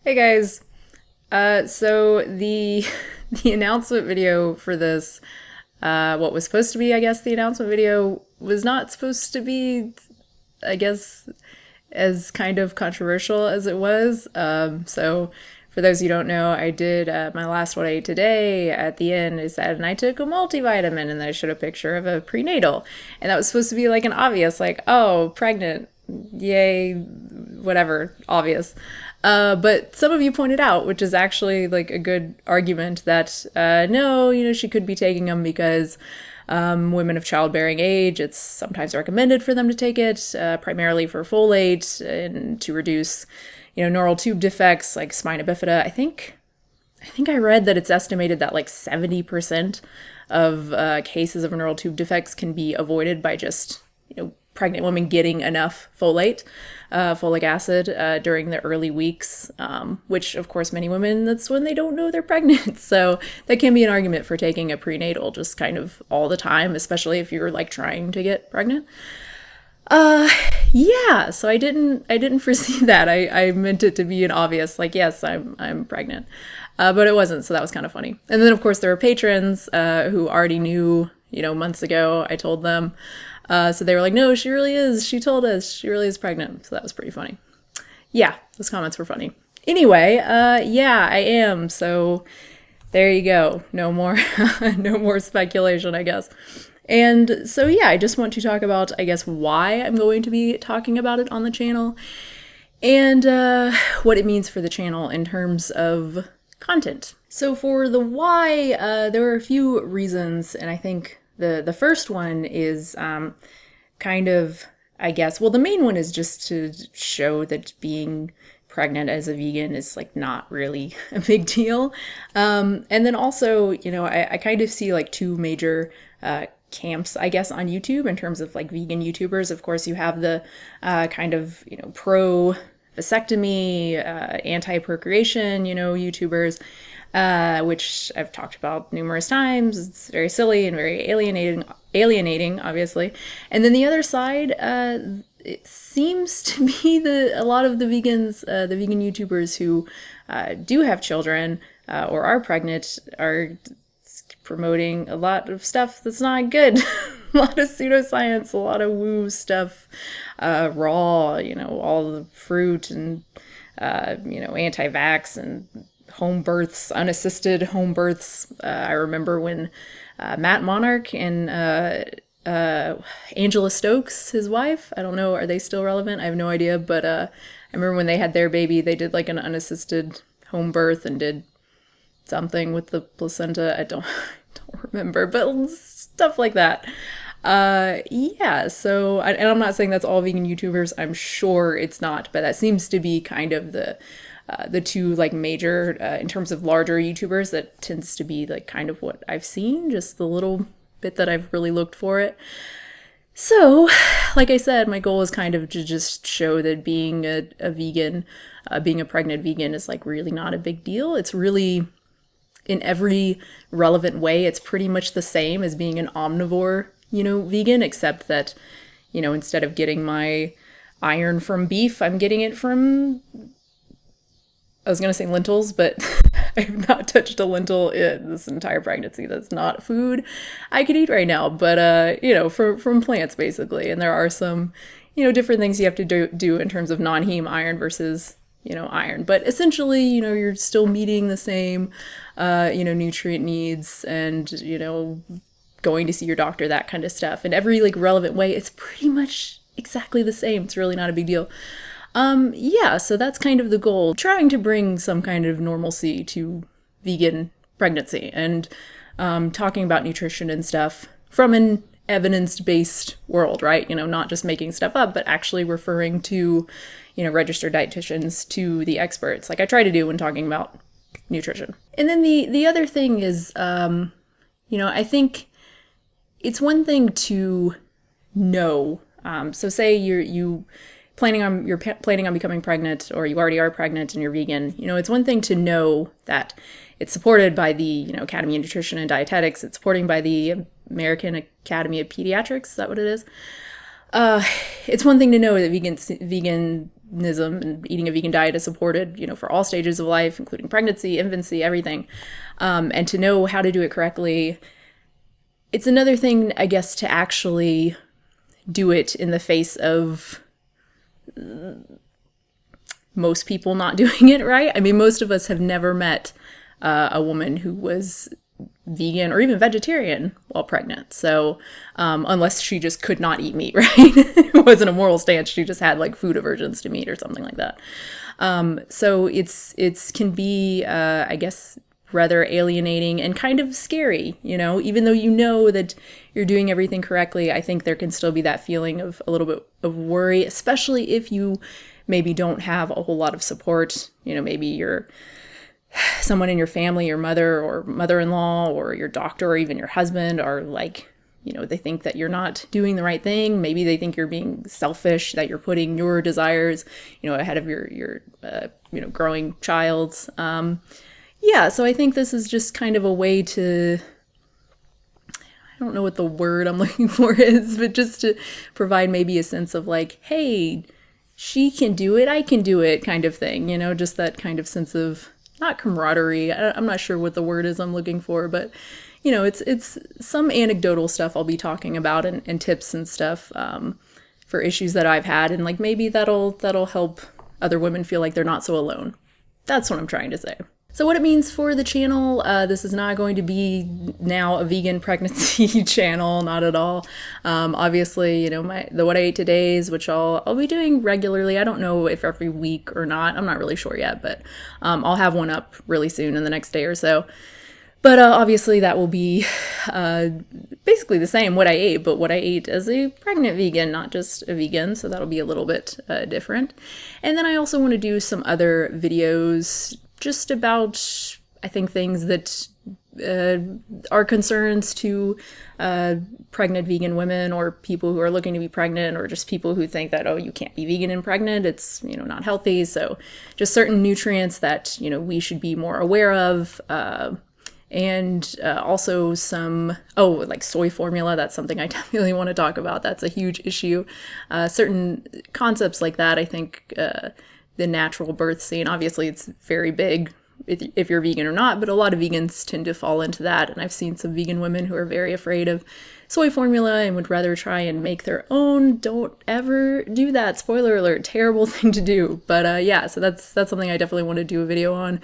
Hey guys. So the the announcement video for this, what was supposed to be, I guess, the announcement video was not supposed to be, I guess, as kind of controversial as it was. So for those who don't know, I did my last what I ate today. At the end, I said, and I took a multivitamin, and then I showed a picture of a prenatal, and that was supposed to be like an obvious, like, oh, pregnant, yay, whatever, obvious. But some of you pointed out, which is actually like a good argument, that no, she could be taking them because women of childbearing age, it's sometimes recommended for them to take it, primarily for folate and to reduce, neural tube defects like spina bifida. I think I read that it's estimated that like 70% of cases of neural tube defects can be avoided by just, pregnant women getting enough folic acid during the early weeks, which of course many women, that's when they don't know they're pregnant. So that can be an argument for taking a prenatal just kind of all the time, especially if you're like trying to get pregnant. Yeah, so I didn't foresee that. I meant it to be an obvious, like, yes, I'm pregnant. But it wasn't, so that was kind of funny. And then of course there were patrons who already knew, months ago. I told them. So they were like, no, she really is. She told us she really is pregnant. So that was pretty funny. Yeah, those comments were funny. Anyway, yeah, I am. So there you go. No more, no more speculation, I guess. And so, yeah, I just want to talk about, I guess, why I'm going to be talking about it on the channel and what it means for the channel in terms of content. So for the why, there are a few reasons, and I think the first one is kind of, I guess, well, the main one is just to show that being pregnant as a vegan is like not really a big deal. And then also, I kind of see like two major camps, I guess, on YouTube in terms of like vegan YouTubers. Of course, you have the kind of, pro vasectomy, anti-procreation, YouTubers, which I've talked about numerous times. It's very silly and very alienating, obviously. And then the other side, it seems to be a lot of the vegans, the vegan YouTubers who do have children or are pregnant, are promoting a lot of stuff that's not good. A lot of pseudoscience, a lot of woo stuff, raw, all the fruit and, anti-vax and home births, unassisted home births. I remember when Matt Monarch and Angela Stokes, his wife, I don't know, are they still relevant? I have no idea, but I remember when they had their baby, they did like an unassisted home birth and did something with the placenta. I don't remember, but stuff like that. Yeah, so, and I'm not saying that's all vegan YouTubers, I'm sure it's not, but that seems to be kind of the two like major, in terms of larger YouTubers, that tends to be like kind of what I've seen, just the little bit that I've really looked for it. So, like I said, my goal is kind of to just show that being a vegan, being a pregnant vegan is like really not a big deal. It's really, in every relevant way, it's pretty much the same as being an omnivore, vegan, except that, instead of getting my iron from beef, I'm getting it from, I was going to say lentils, but I have not touched a lentil in this entire pregnancy. That's not food I could eat right now, but, from plants, basically. And there are some, different things you have to do in terms of non-heme iron versus, iron. But essentially, you're still meeting the same, nutrient needs and, going to see your doctor, that kind of stuff. In every, like, relevant way, it's pretty much exactly the same. It's really not a big deal. Yeah, so that's kind of the goal, trying to bring some kind of normalcy to vegan pregnancy and talking about nutrition and stuff from an evidence-based world, right? Not just making stuff up, but actually referring to, registered dietitians, to the experts, like I try to do when talking about nutrition. And then the other thing is, I think it's one thing to know. So say you're planning on becoming pregnant, or you already are pregnant and you're vegan. It's one thing to know that it's supported by the Academy of Nutrition and Dietetics. It's supported by the American Academy of Pediatrics. Is that what it is? It's one thing to know that vegan veganism and eating a vegan diet is supported, you know, for all stages of life, including pregnancy, infancy, everything. And to know how to do it correctly, it's another thing, I guess, to actually do it in the face of most people not doing it right. I mean, most of us have never met a woman who was vegan or even vegetarian while pregnant. So unless she just could not eat meat, right? It wasn't a moral stance. She just had like food aversions to meat or something like that. So it's can be, I guess, rather alienating and kind of scary, you know, even though you know that you're doing everything correctly. I think there can still be that feeling of a little bit of worry, especially if you maybe don't have a whole lot of support. You know, maybe you're someone in your family, your mother or mother-in-law or your doctor or even your husband are like, you know, they think that you're not doing the right thing. Maybe they think you're being selfish, that you're putting your desires, you know, ahead of your you know, growing child's. Yeah, so I think this is just kind of a way to, I don't know what the word I'm looking for is, but just to provide maybe a sense of like, hey, she can do it, I can do it kind of thing, you know, just that kind of sense of, not camaraderie, I'm not sure what the word is I'm looking for, but, you know, it's some anecdotal stuff I'll be talking about and tips and stuff for issues that I've had, and like maybe that'll help other women feel like they're not so alone. That's what I'm trying to say. So what it means for the channel, this is not going to be now a vegan pregnancy channel, not at all. Obviously, you know, the What I Ate Todays, which I'll be doing regularly. I don't know if every week or not. I'm not really sure yet, but I'll have one up really soon in the next day or so. But obviously that will be basically the same what I ate, but what I ate as a pregnant vegan, not just a vegan. So that'll be a little bit different. And then I also want to do some other videos just about, I think, things that are concerns to pregnant vegan women or people who are looking to be pregnant, or just people who think that, oh, you can't be vegan and pregnant, it's, you know, not healthy. So just certain nutrients that, you know, we should be more aware of. And also some, like soy formula, that's something I definitely want to talk about. That's a huge issue. Certain concepts like that, I think, the natural birth scene, obviously it's very big if you're vegan or not, but a lot of vegans tend to fall into that. And I've seen some vegan women who are very afraid of soy formula and would rather try and make their own. Don't ever do that. Spoiler alert, terrible thing to do. But yeah, so that's something I definitely want to do a video on.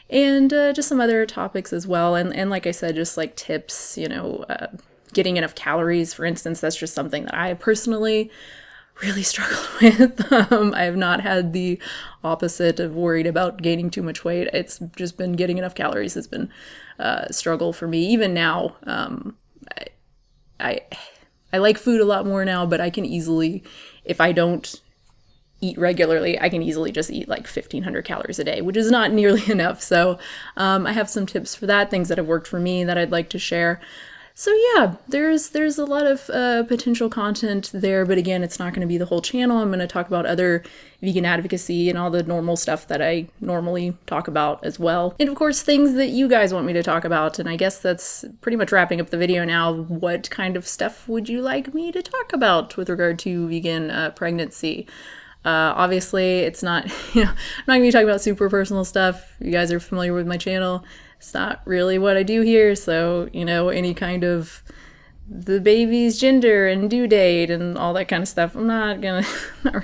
And just some other topics as well. And like I said, just like tips, you know, getting enough calories, for instance. That's just something that I personally really struggled with. I have not had the opposite of worried about gaining too much weight. It's just been getting enough calories has been a struggle for me. Even now, I like food a lot more now, but I can easily, if I don't eat regularly, I can easily just eat like 1,500 calories a day, which is not nearly enough. So I have some tips for that, things that have worked for me that I'd like to share. So yeah, there's a lot of potential content there, but again, it's not going to be the whole channel. I'm going to talk about other vegan advocacy and all the normal stuff that I normally talk about as well. And of course, things that you guys want me to talk about. And I guess that's pretty much wrapping up the video now. What kind of stuff would you like me to talk about with regard to vegan pregnancy? Obviously, it's not, you know, I'm not going to be talking about super personal stuff. You guys are familiar with my channel. It's not really what I do here, so, you know, any kind of the baby's gender and due date and all that kind of stuff, I'm not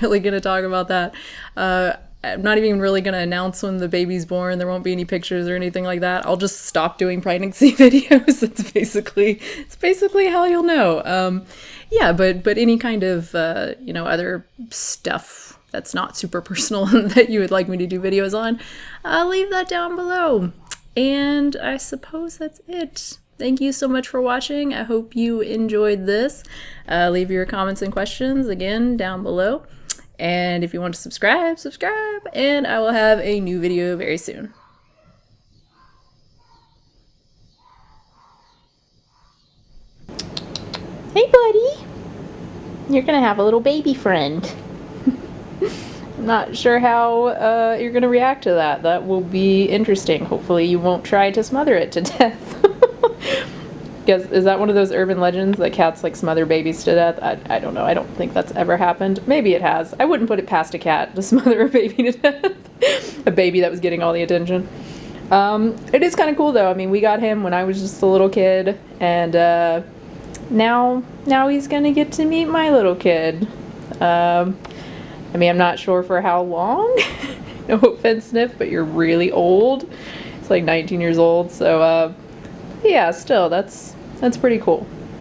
really gonna talk about that. I'm not even really gonna announce when the baby's born. There won't be any pictures or anything like that. I'll just stop doing pregnancy videos. It's basically how you'll know. Yeah, but any kind of, you know, other stuff that's not super personal that you would like me to do videos on, leave that down below. And I suppose that's it. Thank you so much for watching. I hope you enjoyed this. Leave your comments and questions again down below. And if you want to subscribe, and I will have a new video very soon. Hey buddy, you're gonna have a little baby friend. I'm not sure how you're gonna react to that. That will be interesting. Hopefully you won't try to smother it to death. Guess, is that one of those urban legends that cats like smother babies to death? I don't know. I don't think that's ever happened. Maybe it has. I wouldn't put it past a cat to smother a baby to death. A baby that was getting all the attention. It is kind of cool though. I mean, we got him when I was just a little kid, and now he's gonna get to meet my little kid. I mean, I'm not sure for how long. No offense, Sniff, but you're really old. It's like 19 years old, so yeah, still, that's pretty cool.